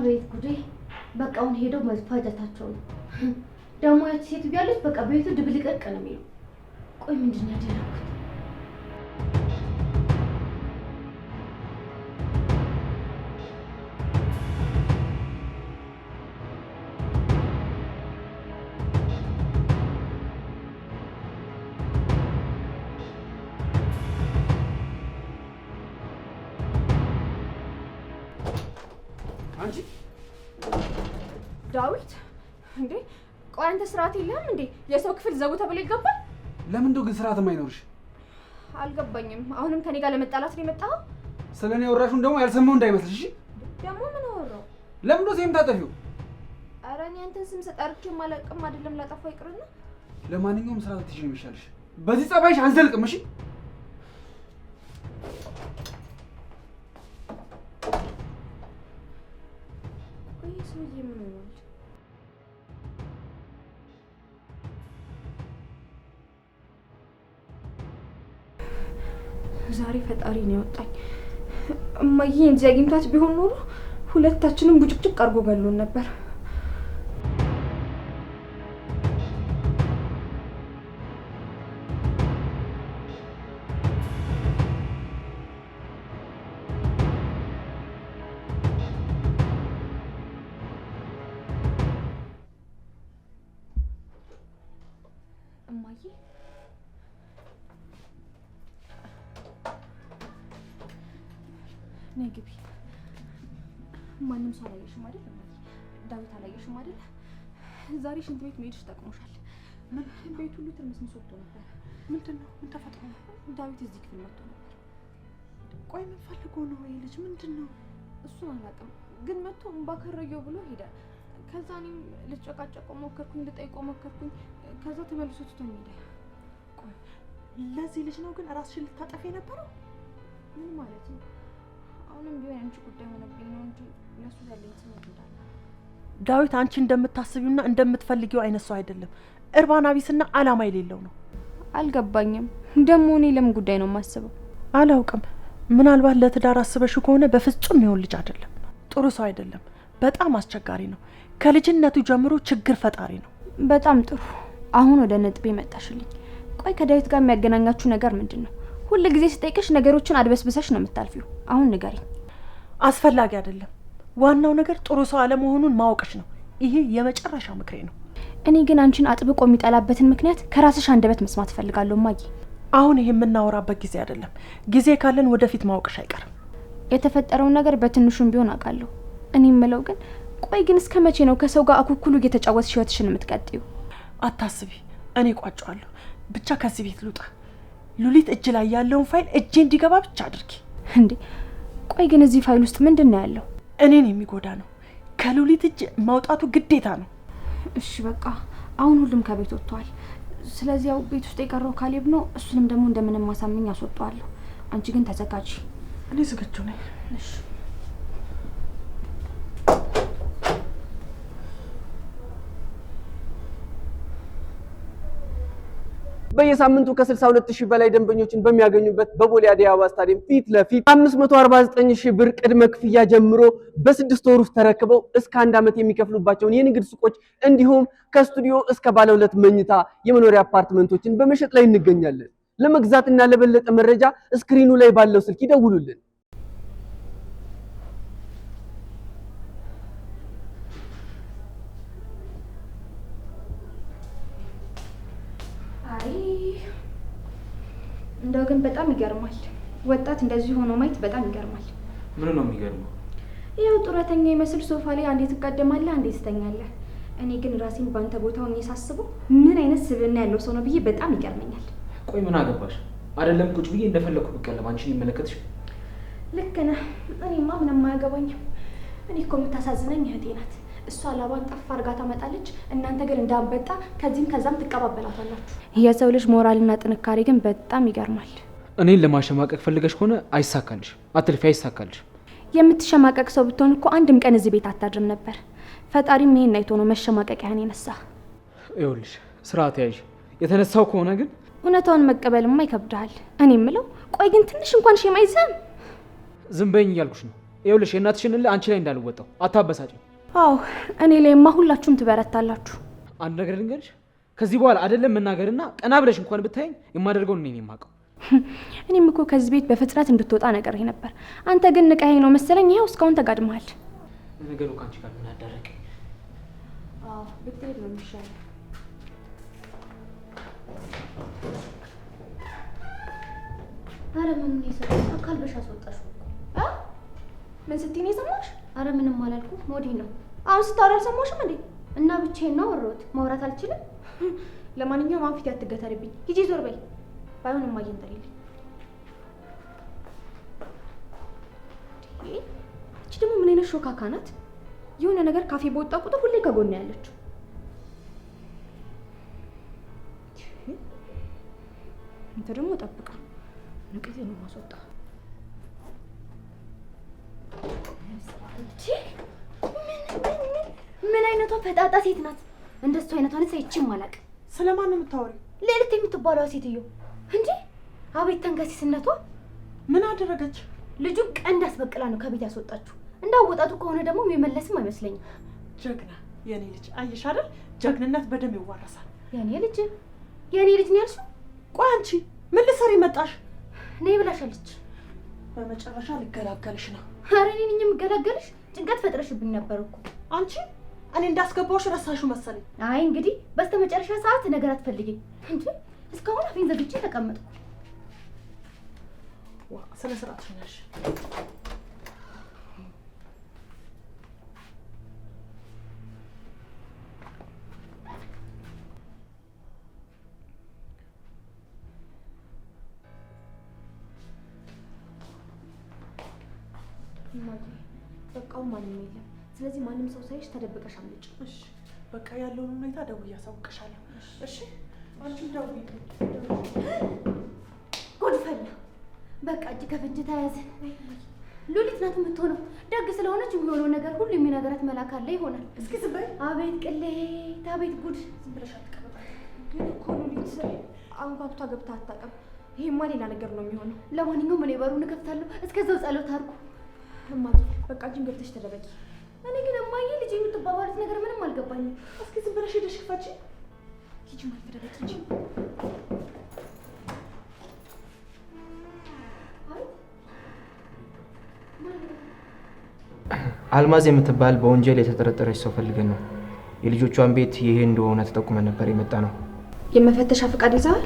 አቤት ጉዴ! በቃ አሁን ሄደው መፋጀታቸው ነው። ደግሞ ያቺ ሴት ቢያለች በቃ ቤቱ ድብልቅልቅ ነው የሚለው። ቆይ ምንድን ነው ያደረኩት? አንቺ ዳዊት እንዴ ቆይ አንተ ስርዓት የለህም እንዴ? የሰው ክፍል ዘው ተብሎ ይገባል? ለምን እንደው ግን ስርዓት የማይኖርሽ? አልገባኝም። አሁንም ከኔ ጋር ለመጣላት ነው የመጣኸው? ስለኔ ያወራሽውን ደግሞ ያልሰማው እንዳይመስልሽ። ደግሞ ምን አወራው? ለምን እንደው ሴም ታጠፊው? ኧረ እኔ አንተን ስም ሰጣርቼ ማለቅም አይደለም ላጠፋው ይቅርና። ለማንኛውም ስርዓት ትይሽ ነው የሚሻልሽ። በዚህ ጸባይሽ አንዘልቅም። እሺ ሰውዬ ምን ሆኗል? ዛሬ ፈጣሪ ነው ያወጣኝ። እማዬ እንጂ አግኝቷት ቢሆን ኖሮ ሁለታችንም ቡጭቅጭቅ አድርጎ ገሎን ነበር። እማዬ ነይ ግቢ። ማንም ሰው አላየሽም አይደል? ዳዊት አላየሽም አይደል? ዛሬ ሽንት ቤት መሄድሽ ጠቅሞሻል። ምን ቤት ሁሉ ትርምስምስ ወጥቶ ነበር። ምንድነው? ምን ተፈጥሮ ነው? ዳዊት እዚህ ክፍል መጥቶ ነበር። ቆይ ምን ፈልጎ ነው ይሄ ልጅ? ምንድነው? እሱን አላውቅም፣ ግን መጥቶ እምባ ከረየው ብሎ ሄደ። ከዛ እኔም ልጨቃጨቀው ሞከርኩኝ፣ ልጠይቀው ሞከርኩኝ። ከዛ ተመልሶ ትቶኝ ሄደ። ቆይ ለዚህ ልጅ ነው ግን ራስሽን ልታጠፊ የነበረው? ምን ማለት ነው? አሁንም ቢሆን አንቺ ጉዳይ ሆነብኝ ነው እንጂ ለሱ ያለኝ ስሜት እንዳለ። ዳዊት አንቺ እንደምታስቢውና እንደምትፈልጊው አይነት ሰው አይደለም። እርባና ቢስና አላማ የሌለው ነው። አልገባኝም። ደግሞ እኔ ለምን ጉዳይ ነው የማስበው? አላውቅም። ምናልባት ለትዳር አስበሽ ከሆነ በፍጹም ይሆን ልጅ አይደለም። ጥሩ ሰው አይደለም። በጣም አስቸጋሪ ነው። ከልጅነቱ ጀምሮ ችግር ፈጣሪ ነው። በጣም ጥሩ። አሁን ወደ ነጥቤ መጣሽልኝ። ቆይ ከዳዊት ጋር የሚያገናኛችሁ ነገር ምንድነው? ሁሉ ጊዜ ስጠይቅሽ ነገሮችን አድበስብሰሽ ነው የምታልፊው። አሁን ንገሪኝ። አስፈላጊ አይደለም። ዋናው ነገር ጥሩ ሰው አለመሆኑን ማወቅሽ ነው። ይሄ የመጨረሻ ምክሬ ነው። እኔ ግን አንቺን አጥብቆ የሚጠላበትን ምክንያት ከራስሽ አንደበት መስማት ፈልጋለሁ ማጊ። አሁን ይሄ የምናወራበት ጊዜ አይደለም። ጊዜ ካለን ወደፊት ማወቅሽ አይቀርም። የተፈጠረውን ነገር በትንሹም ቢሆን አውቃለሁ። እኔ የምለው ግን ቆይ ግን እስከ መቼ ነው ከሰው ጋር አኩኩሉ እየተጫወትሽ ህይወትሽን የምትቀጥዩ? አታስቢ፣ እኔ ቋጫዋለሁ። ብቻ ከዚህ ቤት ልውጣ። ሉሊት እጅ ላይ ያለውን ፋይል እጄ እንዲገባ ብቻ አድርጊ። እንዴ ቆይ ግን እዚህ ፋይል ውስጥ ምንድነው ያለው? እኔን የሚጎዳ ነው። ከሉሊት እጅ ማውጣቱ ግዴታ ነው። እሺ በቃ አሁን ሁሉም ከቤት ወጥቷል። ስለዚህ ያው ቤት ውስጥ የቀረው ካሌብ ነው። እሱንም ደግሞ እንደምንም ማሳመኝ አስወጣዋለሁ። አንቺ ግን ተዘጋጂ። እኔ ዝግጁ ነኝ። እሺ በየሳምንቱ ከ62000 በላይ ደንበኞችን በሚያገኙበት በቦሌ አዲስ አበባ ስታዲየም ፊት ለፊት 549000 ብር ቅድመ ክፍያ ጀምሮ በ6 ወር ውስጥ ተረክበው እስከ 1 ዓመት የሚከፍሉባቸውን የንግድ ሱቆች እንዲሁም ከስቱዲዮ እስከ ባለ 2 መኝታ የመኖሪያ አፓርትመንቶችን በመሸጥ ላይ እንገኛለን። ለመግዛትና ለበለጠ መረጃ ስክሪኑ ላይ ባለው ስልክ ይደውሉልን። እንደው ግን በጣም ይገርማል። ወጣት እንደዚህ ሆኖ ማየት በጣም ይገርማል። ምን ነው የሚገርመው? ይኸው ጡረተኛ ይመስል ሶፋ ላይ አንዴ ትቀደማለህ፣ አንዴ ትተኛለህ። እኔ ግን ራሴን ባንተ ቦታ ሆኜ ሳስበው ምን አይነት ስብዕና ያለው ሰው ነው ብዬ በጣም ይገርመኛል። ቆይ ምን አገባሽ? አይደለም ቁጭ ብዬ እንደፈለኩ ብቀለም አንቺን ይመለከትሽ? ልክ ነህ። እኔማ ምንም አያገባኝም። እኔ እኮ የምታሳዝነኝ እህቴ ናት። እሷ ላባን ጠፍ አድርጋ ታመጣለች፣ እናንተ ግን እንዳንበጣ ከዚህም ከዛም ትቀባበላታላችሁ። የሰው ልጅ ሞራልና ጥንካሬ ግን በጣም ይገርማል። እኔን ለማሸማቀቅ ፈልገሽ ከሆነ አይሳካልሽ፣ አትልፊ፣ አይሳካልሽ። የምትሸማቀቅ ሰው ብትሆን እኮ አንድም ቀን እዚህ ቤት አታድርም ነበር። ፈጣሪም ይሄን አይቶ ነው መሸማቀቂያን የነሳ። ይኸውልሽ ስርዓት ያዥ። የተነሳው ከሆነ ግን እውነታውን መቀበልማ ይከብዳል። እኔ የምለው ቆይ ግን ትንሽ እንኳን ሼም አይዘም? ዝም በይኝ እያልኩሽ ነው። ይኸውልሽ የእናትሽን እልህ አንቺ ላይ እንዳልወጣው አታበሳጭኝ። አዎ እኔ ላይማ ሁላችሁም ትበረታላችሁ። አንድ ነገር ልንገርሽ፣ ከዚህ በኋላ አይደለም መናገርና ቀና ብለሽ እንኳን ብታይኝ የማደርገውን እኔ ነኝ የማውቀው። እኔም እኮ ከዚህ ቤት በፍጥነት እንድትወጣ ነገር ነበር። አንተ ግን ንቀኸኝ ነው መሰለኝ ይኸው እስካሁን ተጋድመሃል። ነገሩ ከአንቺ ጋር ምን አደረገ? አዎ ብትሄድ ነው የሚሻለው። አረ ምኑን የሰማሽ? አካል በሽ አስወጣሽ እኮ። ምን ስትይ ነው የሰማሽ? አረ ምንም አላልኩ። ሞዴ ነው አሁን ስታወራ አልሰማሽም እንዴ? እና ብቻዬን ነው አወራሁት። ማውራት አልችልም። ለማንኛውም አሁን ፊት አትገተርብኝ። ሂጂ ዞር በይ። ባይሆን እማዬን ጥሪልኝ። እቺ ደግሞ ምን አይነት ሾካካ ናት? የሆነ ነገር ካፌ በወጣ ቁጥር ሁሌ ከጎን ያለች። አንተ ደግሞ ጠብቃ ንቅዜ ነው ማስወጣ። ምን አይነቷ ፈጣጣ ሴት ናት? እንደሱ አይነቷን አይቼም አላውቅም። ስለማን ነው የምታወሪው? ሌሊት የምትባለዋ ሴትዮ እንዴ! አቤት ተንከሲስነቷ! ምን አደረገች? ልጁ ቀንድ አስበቅላ ነው ከቤት ያስወጣችሁ። እንዳወጣቱ ከሆነ ደግሞ የሚመለስም አይመስለኝም። ጀግና የኔ ልጅ። አየሽ አይደል? ጀግንነት በደም ይዋረሳል። የኔ ልጅ ነው ያልሽው? ቆይ አንቺ ምን ልትሰሪ መጣሽ? ነይ ብላሻለች። በመጨረሻ ልገላገልሽ ነው። ኧረ እኔ ነኝ የምገላገልሽ። ጭንቀት ፈጥረሽብኝ ነበር እኮ አንቺ። እኔ እንዳስገባውሽ ረሳሽው መሰለኝ። አይ እንግዲህ በስተመጨረሻ ሰዓት ነገር አትፈልጊኝ እንጂ እስካሁን አፌን ዘግቼ ተቀመጥኩ። ዋ ስነ ስርዓት ነሽ። በቃው ማንም የለም። ስለዚህ ማንም ሰው ሳይሽ ተደብቀሽ አምልጭ። እሺ በቃ ያለውን ሁኔታ ደውዬ አሳውቅሻለሁ። እሺ አንቺም ደውዪ። ጉድ ፈላ። በቃ እጅ ከፍንጅ ተያዘ። ሉሊት ናት የምትሆነው። ደግ ስለሆነች የሚሆነው ነገር ሁሉ የሚነገራት መልአክ አለ ይሆናል። እስኪ ዝም በይ። አቤት ቅሌት፣ አቤት ጉድ። ዝም ብለሽ አትቀበጣይ። ግን እኮ ሉሊት አንኳኩታ ገብታ አታውቅም። ይሄማ ሌላ ነገር ነው የሚሆነው። ለማንኛውም እኔ በሩን እከፍታለሁ። እስከዛው ጸሎት አድርጉ። እማዬ በቃ አንቺም ገብተሽ ተደበቂ። እኔ ግን እማዬ ልጅ የምትባባሉት ነገር ምንም አልገባኝም። እስኪ ዝም ብለሽ ሄደሽ ክፈቺ። ሂጂ ማለት ተደበቂ እንጂ። አልማዝ የምትባል በወንጀል የተጠረጠረች ሰው ፈልገን ነው። የልጆቿን ቤት ይሄ እንደሆነ ተጠቁመን ነበር የመጣ ነው። የመፈተሻ ፈቃድ ይዘዋል?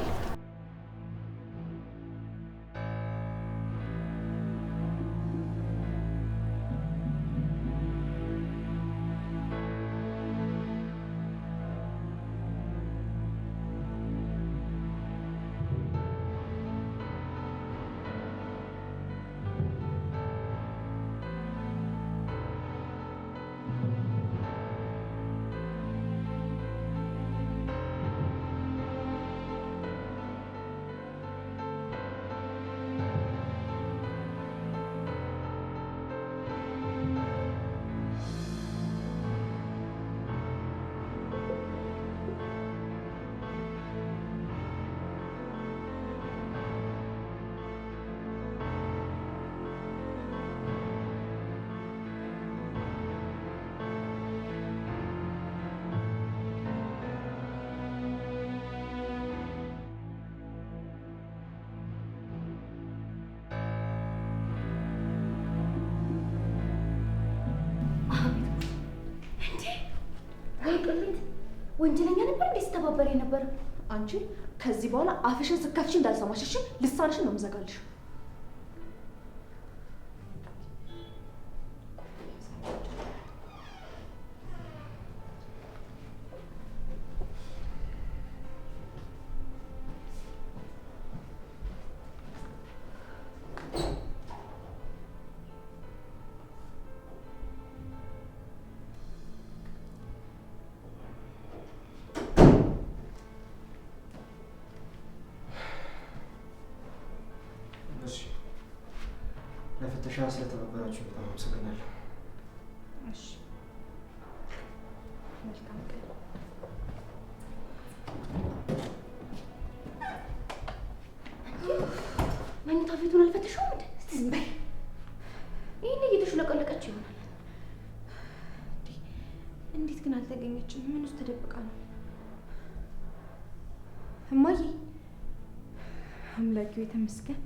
ቅሌት ወንጀለኛ ነበር እንዴ ስተባበር ነበር? አንቺ ከዚህ በኋላ አፍሽን ስከፍሽ እንዳልሰማሽ እሺ? ልሳንሽን ነው የምዘጋልሽ። ለፍተሻ ስለተባበራችሁ በጣም አመሰግናለሁ። እሺ መልካም ቀን። መኝታ ቤቱን አልፈተሽውም እንዴ? እስቲ ዝም በይ። ይሄን እየተሹለቀ እያጮቀለቀች ይሆናል። እንዴት ግን አልተገኘችም? ምን ውስጥ ተደብቃ ነው? እማዬ አምላኬ የተመስገን፣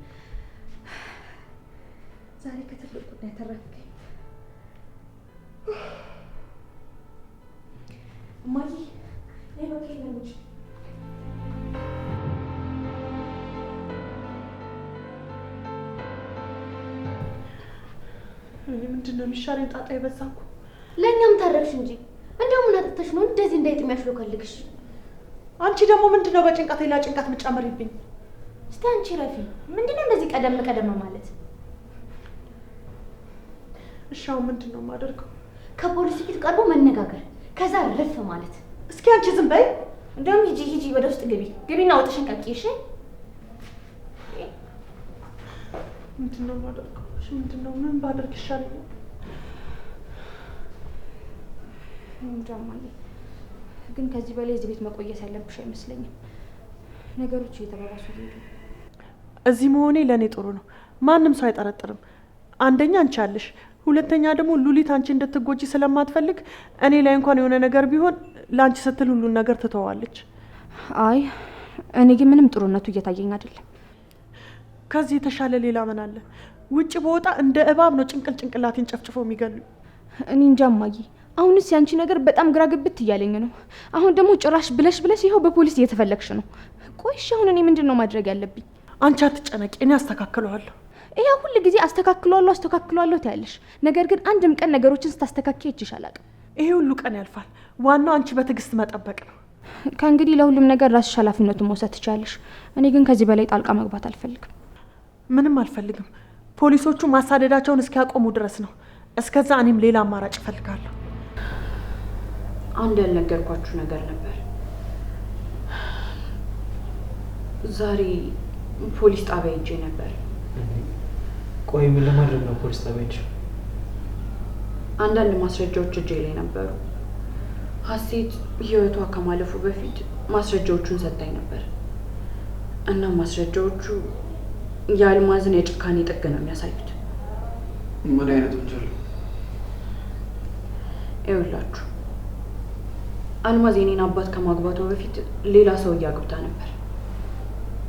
ዛሬ ከትልቅ ጉዳይ ተረፍከኝ። እማዬ ሌሎኬ ለምጭ ምንድን ነው የሚሻለኝ? ጣጣ የበዛ እኮ። ለእኛም ታረፍሽ እንጂ እንደው ምን አጥተሽ ነው እንደዚህ እንዳይጥ የሚያሽሎከልግሽ? አንቺ ደግሞ ምንድን ነው በጭንቀት ሌላ ጭንቀት ምጨምርብኝ? እስቲ አንቺ ረፊ፣ ምንድን ነው እንደዚህ ቀደም ማለት? እሺ አሁን ምንድን ነው የማደርገው? ከፖሊስ ፊት ቀርቦ መነጋገር፣ ከዛ ረፍ ማለት። እስኪ አንቺ ዝም በይ። እንደውም ሂጂ ወደ ውስጥ ግቢና ወጥሽን ቀቂ። እሺ ምንድን ነው የማደርገው? እሺ ምንድን ነው ምን ባደርግ ይሻለኛል? እንጃማዬ፣ ግን ከዚህ በላይ እዚህ ቤት መቆየት ያለብሽ አይመስለኝም። ነገሮች እየተባባሱ ሄዱ። እዚህ መሆኔ ለእኔ ጥሩ ነው። ማንም ሰው አይጠረጥርም። አንደኛ አንቺ አለሽ፣ ሁለተኛ ደግሞ ሉሊት አንቺ እንድትጎጂ ስለማትፈልግ እኔ ላይ እንኳን የሆነ ነገር ቢሆን ለአንቺ ስትል ሁሉን ነገር ትተዋለች። አይ እኔ ግን ምንም ጥሩነቱ እየታየኝ አይደለም። ከዚህ የተሻለ ሌላ ምን አለ? ውጭ በወጣ እንደ እባብ ነው ጭንቅላቴን ጨፍጭፎ የሚገሉኝ። እኔ እንጃማዬ፣ አሁንስ ያንቺ ነገር በጣም ግራ ግብት እያለኝ ነው። አሁን ደግሞ ጭራሽ ብለሽ ይኸው በፖሊስ እየተፈለግሽ ነው። ቆይሽ አሁን እኔ ምንድን ነው ማድረግ ያለብኝ? አንቺ አትጨነቂ፣ እኔ አስተካክለዋለሁ። ይሄ ሁሉ ጊዜ አስተካክለዋለሁ ትያለሽ፣ ነገር ግን አንድም ቀን ነገሮችን ስታስተካክይ እጅሽ አላውቅም። ይሄ ሁሉ ቀን ያልፋል። ዋናው አንቺ በትዕግስት መጠበቅ ነው። ከእንግዲህ ለሁሉም ነገር ራስሽ ኃላፊነቱን መውሰድ ትችያለሽ። እኔ ግን ከዚህ በላይ ጣልቃ መግባት አልፈልግም። ምንም አልፈልግም። ፖሊሶቹ ማሳደዳቸውን እስኪያቆሙ ድረስ ነው። እስከዛ እኔም ሌላ አማራጭ እፈልጋለሁ። አንድ ያልነገርኳችሁ ነገር ነበር። ዛሬ ፖሊስ ጣቢያ ሄጄ ነበር። ቆይ ምን ለማድረግ ነው ፖሊስ ጣቢያ ሄድሽ? አንዳንድ ማስረጃዎች እጄ ላይ ነበሩ። ሀሴት ህይወቷ ከማለፉ በፊት ማስረጃዎቹን ሰጥታኝ ነበር እና ማስረጃዎቹ የአልማዝን የጭካኔ ጥግ ነው የሚያሳዩት። ምን አይነት ወንጀል? ይኸውላችሁ አልማዝ የኔን አባት ከማግባቷ በፊት ሌላ ሰው እያግብታ ነበር።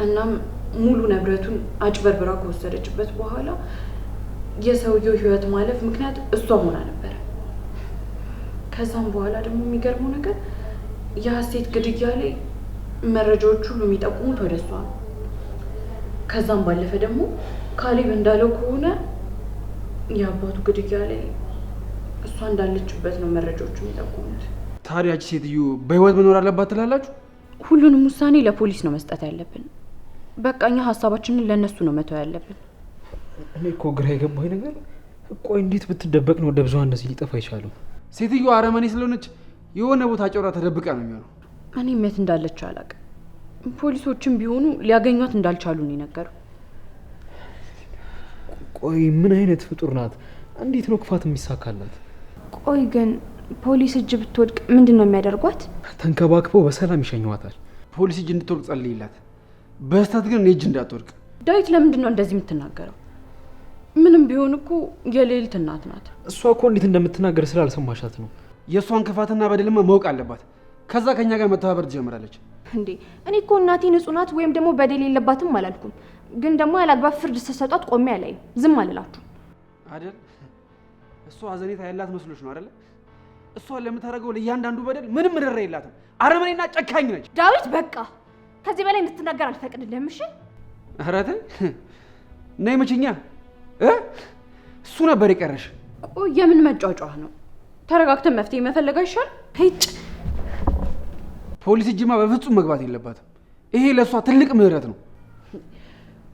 እናም ሙሉ ንብረቱን አጭበርብራ ከወሰደችበት በኋላ የሰውየው ህይወት ማለፍ ምክንያት እሷ ሆና ነበር። ከዛም በኋላ ደግሞ የሚገርመው ነገር የሀሴት ግድያ ላይ መረጃዎች ሁሉ የሚጠቁሙት ወደ እሷ ነው። ከዛም ባለፈ ደግሞ ካሌብ እንዳለው ከሆነ የአባቱ ግድያ ላይ እሷ እንዳለችበት ነው መረጃዎቹ የሚጠቁሙት። ታዲያ እቺ ሴትዮ በህይወት መኖር አለባት ትላላችሁ? ሁሉንም ውሳኔ ለፖሊስ ነው መስጠት ያለብን። በቃ እኛ ሀሳባችንን ለእነሱ ነው መተው ያለብን። እኔ እኮ ግራ የገባኝ ነገር ቆይ እንዴት ብትደበቅ ነው ደብዛዋ እንደዚህ ሊጠፋ ይቻለው? ሴትዮ አረመኔ ስለሆነች የሆነ ቦታ ጨውራ ተደብቃ ነው የሚሆነው። እኔም የት እንዳለች አላውቅም። ፖሊሶችም ቢሆኑ ሊያገኟት እንዳልቻሉ ነው የነገሩ። ቆይ ምን አይነት ፍጡር ናት? እንዴት ነው ክፋት የሚሳካላት? ቆይ ግን ፖሊስ እጅ ብትወድቅ ምንድን ነው የሚያደርጓት? ተንከባክበው በሰላም ይሸኟታል። ፖሊስ እጅ እንድትወድቅ ጸልይላት፣ በስታት ግን እጅ እንዳትወድቅ። ዳዊት ለምንድን ነው እንደዚህ የምትናገረው? ምንም ቢሆን እኮ የሌሊት እናት ናት። እሷ እኮ እንዴት እንደምትናገር ስላልሰማሻት ነው። የእሷን ክፋትና በደልማ ማወቅ አለባት። ከዛ ከኛ ጋር መተባበር ትጀምራለች። እንዴ እኔ እኮ እናቴ ንጹህ ናት ወይም ደግሞ በደል የለባትም አላልኩም። ግን ደግሞ ያላግባብ ፍርድ ስትሰጧት ቆሜ አላይም፣ ዝም አልላችሁ አይደል? እሷ አዘኔታ ያላት መስሎሽ ነው አይደል? እሷ ለምታደርገው ለእያንዳንዱ በደል ምንም ምድር የላትም። አረመኔና ጨካኝ ነች። ዳዊት በቃ ከዚህ በላይ እንድትናገር አልፈቅድልህም። እሺ ኧረ ተይ ነይ መችኛ እሱ ነበር የቀረሽ። ቆይ የምን መጫጫህ ነው? ተረጋግተን መፍትሄ መፈለግ አይሻል? ሄጭ ፖሊስ እጅማ በፍጹም መግባት የለባትም። ይሄ ለእሷ ትልቅ ምህረት ነው።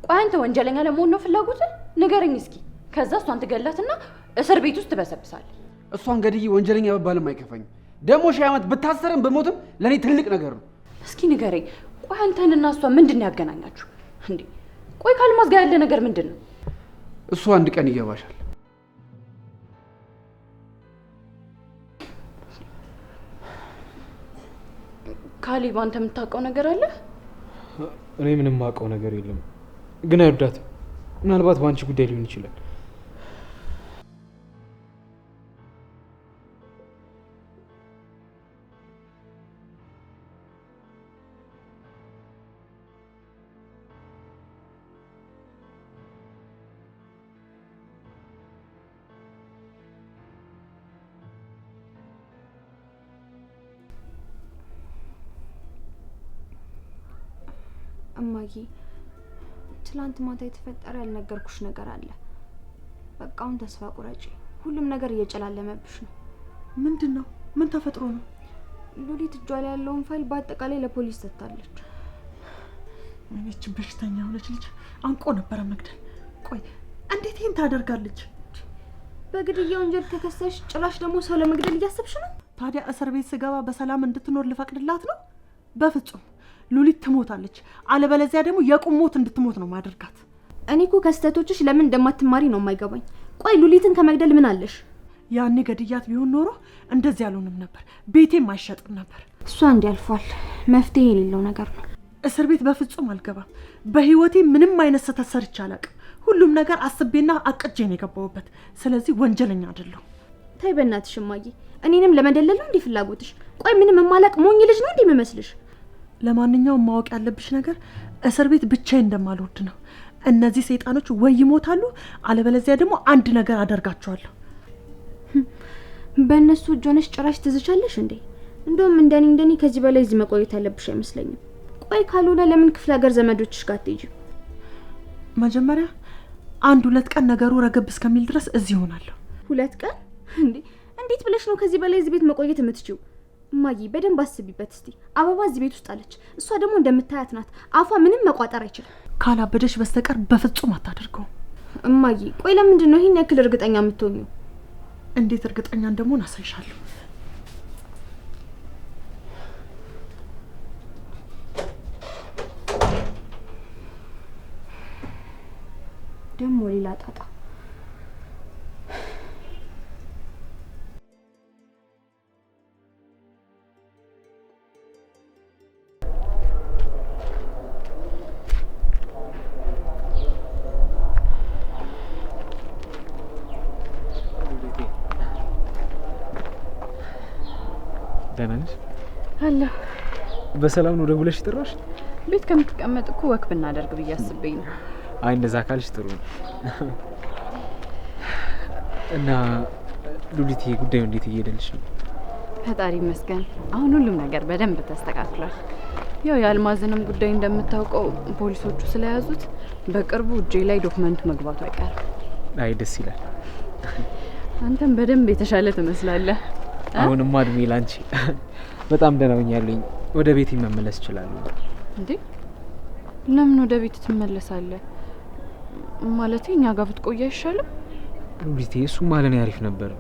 ቆይ አንተ ወንጀለኛ ለመሆን ነው ፍላጎትህ? ንገረኝ እስኪ። ከዛ እሷን ትገላትና እስር ቤት ውስጥ ትበሰብሳለህ። እሷን ገድዬ ወንጀለኛ በባልም አይከፋኝም። ደግሞ 1000 ዓመት ብታሰርም በሞትም ለእኔ ትልቅ ነገር ነው። እስኪ ንገረኝ። ቆይ አንተንና እሷ ምንድን ነው ያገናኛችሁ እንዴ? ቆይ ከአልማዝ ጋር ያለ ነገር ምንድን ነው? እሱ አንድ ቀን ይገባሻል። ካሌብ አንተ የምታውቀው ነገር አለ? እኔ ምንም የማውቀው ነገር የለም፣ ግን አይወዳትም። ምናልባት በአንቺ ጉዳይ ሊሆን ይችላል። እማዬ ትላንት ማታ የተፈጠረ ያልነገርኩሽ ነገር አለ። በቃ አሁን ተስፋ ቁረጪ። ሁሉም ነገር እየጨላለመብሽ ነው። ምንድን ነው? ምን ተፈጥሮ ነው? ሉሊት እጇ ላይ ያለውን ፋይል በአጠቃላይ ለፖሊስ ሰጥታለች። ምንች በሽተኛ ሆነች ልጅ አንቆ ነበረ መግደል። ቆይ እንዴት ይህን ታደርጋለች? በግድያ ወንጀል ተከሰሽ ጭራሽ ደግሞ ሰው ለመግደል እያሰብሽ ነው? ታዲያ እስር ቤት ስገባ በሰላም እንድትኖር ልፈቅድላት ነው? በፍጹም። ሉሊት ትሞታለች፣ አለበለዚያ ደግሞ የቁም ሞት እንድትሞት ነው ማደርጋት። እኔ እኮ ከስተቶችሽ ለምን እንደማትማሪ ነው የማይገባኝ። ቆይ ሉሊትን ከመግደል ምን አለሽ? ያኔ ገድያት ቢሆን ኖሮ እንደዚህ ያልሆንም ነበር፣ ቤቴም አይሸጥም ነበር። እሷ እንዲያልፏል መፍትሄ የሌለው ነገር ነው። እስር ቤት በፍጹም አልገባም። በህይወቴ ምንም አይነት ስህተት ሰርቼ አላውቅም። ሁሉም ነገር አስቤና አቅጄ ነው የገባሁበት። ስለዚህ ወንጀለኛ አይደለሁ። ተይ በእናትሽ እማዬ፣ እኔንም ለመደለል ነው እንዴ ፍላጎትሽ? ቆይ ምንም የማላውቅ ሞኝ ልጅ ነው እንዴ የምመስልሽ? ለማንኛውም ማወቅ ያለብሽ ነገር እስር ቤት ብቻዬን እንደማልወድ ነው። እነዚህ ሰይጣኖች ወይ ይሞታሉ፣ አለበለዚያ ደግሞ አንድ ነገር አደርጋቸዋለሁ። በእነሱ እጅ ሆነሽ ጭራሽ ትዝቻለሽ እንዴ? እንደውም እንደኔ ከዚህ በላይ እዚህ መቆየት ያለብሽ አይመስለኝም። ቆይ ካልሆነ ለምን ክፍለ ሀገር ዘመዶችሽ ጋር አትሄጂም? መጀመሪያ 1-2 ቀን ነገሩ ረገብ እስከሚል ድረስ እዚህ ሆናለሁ። 2 ቀን እንዴ? እንዴት ብለሽ ነው ከዚህ በላይ እዚህ ቤት መቆየት የምትችይው? እማዬ በደንብ አስቢበት እስቲ። አበባ እዚህ ቤት ውስጥ አለች። እሷ ደግሞ እንደምታያት ናት። አፏ ምንም መቋጠር አይችልም። ካላበደሽ በስተቀር በፍጹም አታደርገውም። እማዬ ቆይ ለምንድን ነው ይሄን ያክል እርግጠኛ የምትሆኚው? እንዴት እርግጠኛ እንደምሆን አሳይሻለሁ። ደግሞ ሌላ ጣጣ። ደህና ነሽ? አለ በሰላም ነው ደውለሽ ጥራሽ? ቤት ከምትቀመጥ እኮ ወክ ብናደርግ ብዬ አስቤኝ ነው። አይ እንደዛ ካልሽ ጥሩ ነው። እና ሉሊት ጉዳዩ እንዴት እየሄደልሽ ነው? ፈጣሪ ይመስገን አሁን ሁሉም ነገር በደንብ ተስተካክሏል። ያው የአልማዝንም ጉዳይ እንደምታውቀው ፖሊሶቹ ስለያዙት በቅርቡ እጄ ላይ ዶክመንቱ መግባቱ አይቀርም። አይ ደስ ይላል። አንተም በደንብ የተሻለ ትመስላለህ። አሁንማ እድሜ ላንቺ። በጣም ደህና ሆኛለሁኝ። ወደ ቤት መመለስ እችላለሁ። እንዴ ለምን ወደ ቤት ትመለሳለህ? ማለት እኛ ጋር ብትቆይ አይሻልም? ሉሊቴ እሱ ማለኔ አሪፍ ነበር፣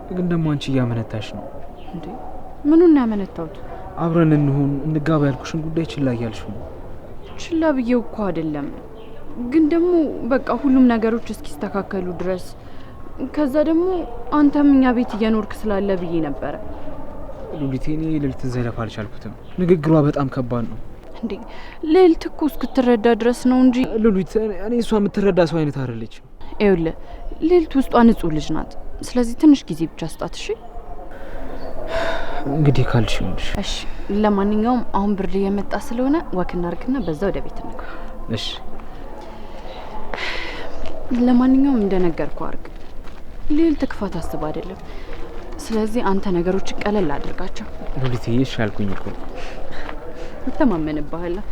ግን ደግሞ አንቺ እያመነታሽ ነው። እንዴ ምኑን ያመነታውት? አብረን እንሁን እንጋባ ያልኩሽን ጉዳይ ችላ እያልሽ ነው። ችላ ብዬው እኮ አይደለም፣ ግን ደግሞ በቃ ሁሉም ነገሮች እስኪስተካከሉ ድረስ ከዛ ደግሞ አንተም እኛ ቤት እየኖርክ ስላለ ብዬ ነበረ። ሉሊቴ እኔ ልዕልትን ዘለፋ አልቻልኩትም። ንግግሯ በጣም ከባድ ነው። እንዴ ልዕልት እኮ እስክትረዳ ድረስ ነው እንጂ ሉሊት እኔ እሷ የምትረዳ ሰው አይነት አይደለችም። ይኸውልህ ልዕልት ውስጧ ንጹህ ልጅ ናት። ስለዚህ ትንሽ ጊዜ ብቻ ስጣት እሺ? እንግዲህ ካልሽ ይሁንሽ። እሺ ለማንኛውም አሁን ብርድ እየመጣ ስለሆነ ወክ እናድርግና በዛ ወደ ቤት እንግባ። እሺ ለማንኛውም እንደነገርኩህ አድርግ። ልዕልት ክፋት አስብ አይደለም። ስለዚህ አንተ ነገሮች ቀለል አድርጋቸው። ሉሊቴ እሺ አልኩኝ እኮ። እተማመንብሃለሁ።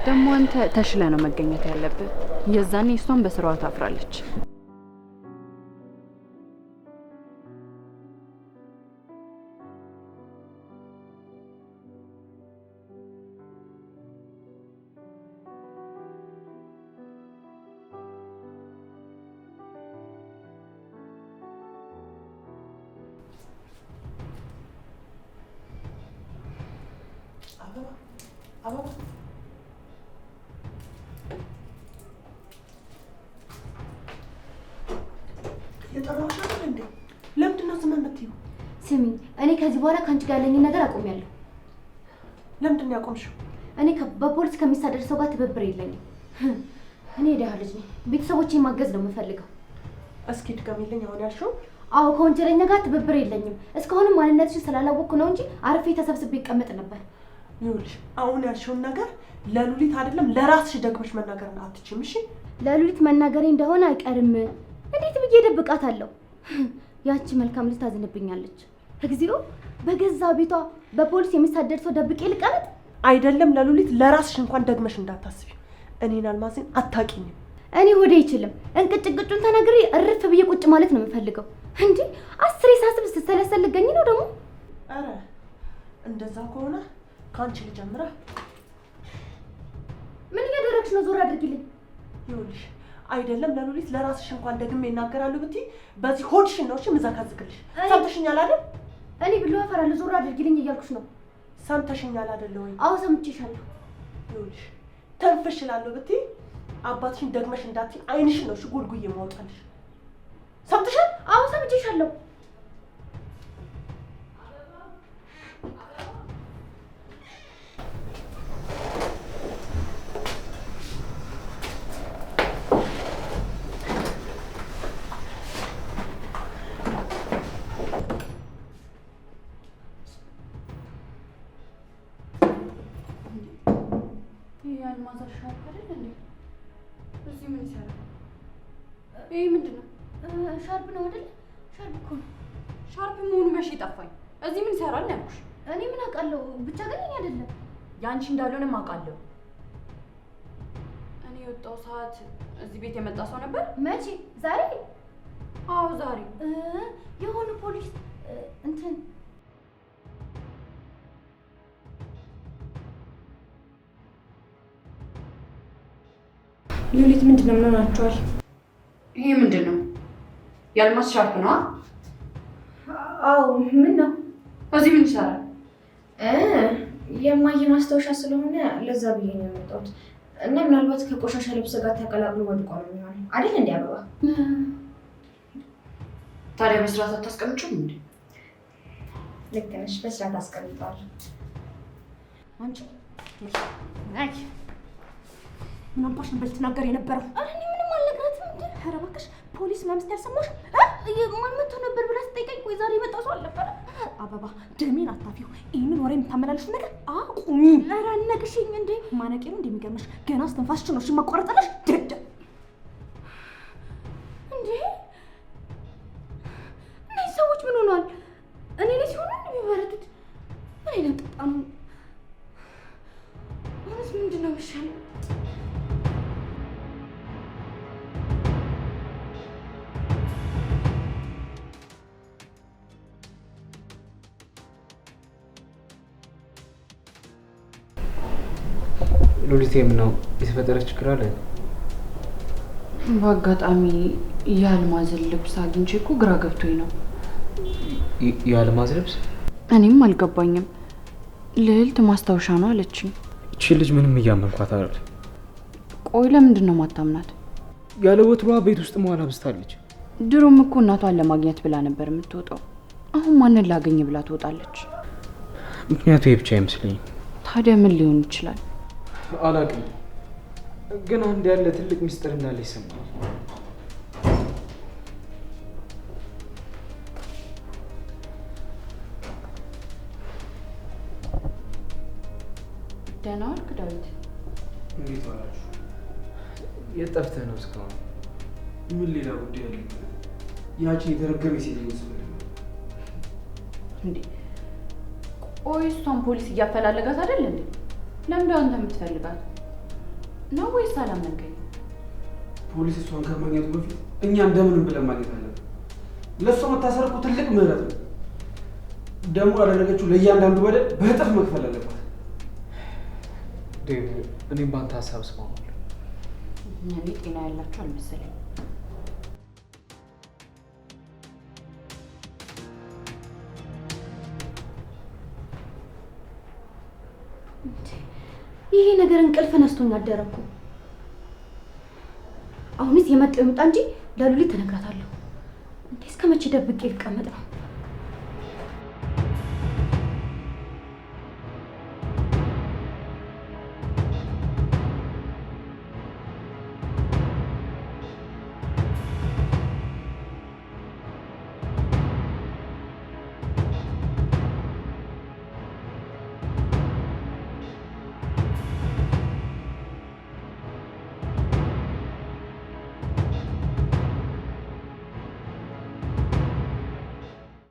ደግሞ አንተ ተሽለ ነው መገኘት ያለብህ። የዛኔ እሷን በስራዋ ታፍራለች። ለምንድን ነው ዝም የምትይው? ስሚ እኔ ከዚህ በኋላ ከአንቺ ጋር ያለኝን ነገር አቆሚያለሁ። ለምንድን ነው ያቆምሽው? እኔ በፖሊስ ከሚሳደድ ሰው ጋር ትብብር የለኝም። እኔ የደሃ ልጅ ነኝ። ቤተሰቦቼን ማገዝ ነው የምፈልገው። እስኪ ድገሚልኝ አሁን ያልሽው። አዎ ከወንጀለኛ ጋር ትብብር የለኝም። እስካሁንም ማንነትሽን ስላላወቅኩ ነው እንጂ አርፌ ተሰብስቤ ይቀመጥ ነበር። ይኸውልሽ አሁን ያልሽውን ነገር ለሉሊት አይደለም ለራስሽ ደግመሽ መናገር አትችይም። እሺ ለሉሊት መናገሬ እንደሆነ አይቀርም። እንዴት ብዬ ደብቃታለሁ? ያቺ መልካም ልጅ ታዝንብኛለች። እግዚኦ በገዛ ቤቷ በፖሊስ የሚሳደድ ሰው ደብቄ ልቀመጥ? አይደለም ለሉሊት ለራስሽ እንኳን ደግመሽ እንዳታስቢ። እኔን አልማዝን አታውቂኝም። እኔ ወደ አይችልም እንቅጭ እንቅጩን ተናግሬ እርፍ ብዬ ቁጭ ማለት ነው የምፈልገው እንዴ። 10 ሳስብ ስትሰለሰል ልገኝ ነው ደግሞ። አረ እንደዛ ከሆነ ካንቺ ልጀምራ። ምን እያደረግሽ ነው? ዞር አድርጊልኝ። ይኸውልሽ አይደለም ለሉሊት ለራስሽ እንኳን ደግሜ እናገራለሁ ብትይ በዚህ ሆድሽን ነው እሺ ምዛካዝክልሽ። ሰምተሽኛል አይደል? እኔ ብለው አፈራለሁ። ዞር አድርጊልኝ እያልኩሽ ነው። ሰምተሽኛል አይደል ወይ? አዎ ሰምቼሻለሁ። ይኸውልሽ ተንፍሽ እላለሁ ብትይ አባትሽን ደግመሽ እንዳትይ አይንሽን ነው እሺ ጎልጉዬ የማወጣልሽ። ሰምተሻል? አዎ ሰምቼሻለሁ። የአልማዝ ሻርፕ አይደል እንዴ? እዚህ ምን ይሰራል? ይሄ ምንድን ነው? ሻርፕ ነው አይደል? ሻርፕ እኮ ነው። ሻርፕ መሆኑ መቼ ጠፋኝ? እዚህ ምን ይሰራል ነው ያልኩሽ። እኔ ምን አውቃለሁ? ብቻ ግን እኔ አይደለም ያንቺ እንዳልሆነም አውቃለሁ። እኔ የወጣው ሰዓት እዚህ ቤት የመጣ ሰው ነበር። መቼ? ዛሬ? አዎ ዛሬ የሆነ ፖሊስ እንትን ሉሊት ምንድን ነው? ምን ሆናችኋል? ይሄ ምንድን ነው? የአልማዝ ሻርፕ ነው? አዎ ምን ነው? እዚህ ምን ይሰራል? የማየ ማስታወሻ ስለሆነ ለዛ ብዬ ነው የመጣሁት እና ምናልባት ከቆሻሻ ልብስ ጋር ተቀላቅሎ ወድቆ ነው የሚሆነው አይደል? እንደ አበባ ታዲያ በስርዓት አታስቀምጪውም እንዴ? ልክ ነሽ፣ በስርዓት አስቀምጠዋለሁ። አንቺ አይ ምን አባሽ ነበር ልትናገር የነበረው? ኧረ እኔ ምንም አልነግራትም እንዴ። ኧረ እባክሽ ፖሊስ ምናምን ስትይ አልሰማሽም? ማን መጥቶ ነበር ብላ ስጠይቀኝ ቆይ ዛሬ የመጣ ሰው አልነበረ። አበባ ደሜን አታፊው። ይህንን ወሬ የምታመላልሽ ነገር አቁሚ። ኧረ አልነግሽኝ እንዴ። ማነቄ ነው እንደሚገርምሽ ገና አስተንፋስሽ ነው እሺ መቋረጠለሽ ደደ እንዴ እነዚህ ሰዎች ምን ሆነዋል? እኔ ላይ ሲሆኑ የሚበረቱት ምን አይነት ጣጣ ነው? አሁንስ ምንድን ነው የሚሻለው? ሉሊት ነው የተፈጠረ ችግር አለ? በአጋጣሚ የአልማዝን ልብስ አግኝቼ እኮ ግራ ገብቶኝ ነው። የአልማዝ ልብስ? እኔም አልገባኝም። ልዕልት ማስታወሻ ነው አለችኝ። እቺ ልጅ ምንም እያመንኳት አይደል። ቆይ ለምንድን ነው ማታምናት? ያለ ወትሯ ቤት ውስጥ መዋል አብዝታለች። ድሮም እኮ እናቷን ለማግኘት ብላ ነበር የምትወጣው። አሁን ማንን ላገኝ ብላ ትወጣለች? ምክንያቱ ይሄ ብቻ አይመስለኝም። ታዲያ ምን ሊሆን ይችላል? አላውቅም፣ ግን አንድ ያለ ትልቅ ሚስጥር እንዳለ ይሰማል። ደህና ዋልክ ዳዊት? እንዴት ዋላችሁ? የት ጠፍተህ ነው እስካሁን? ምን ሌላ ጉዳይ አለ? ያቺን የተረገመ ሴት ይመስል እንዴ? ቆይ እሷን ፖሊስ እያፈላለጋት አይደል እንዴ? ለምን አንተ የምትፈልጋት ነው ወይስ አላመንከኝ? ፖሊስ እሷን ከማግኘቱ በፊት እኛ እንደምንም ብለን ማግኘት አለብን። ለእሷ መታሰር እኮ ትልቅ ምህረት ነው። ደግሞ ያደረገችው ለእያንዳንዱ በደል በእጥፍ መክፈል አለባት። ዴቭ፣ እኔም በአንተ ሀሳብ እስማማለሁ። እኔ ጤና ያላችሁ አልመሰለኝ። ይሄ ነገር እንቅልፍ ነስቶኝ አደረኩ። አሁንስ የመጣው ይምጣ እንጂ ለሉሊት ተነግራታለሁ። እንዴ እስከ መቼ ደብቄ ልቀመጥ ነው?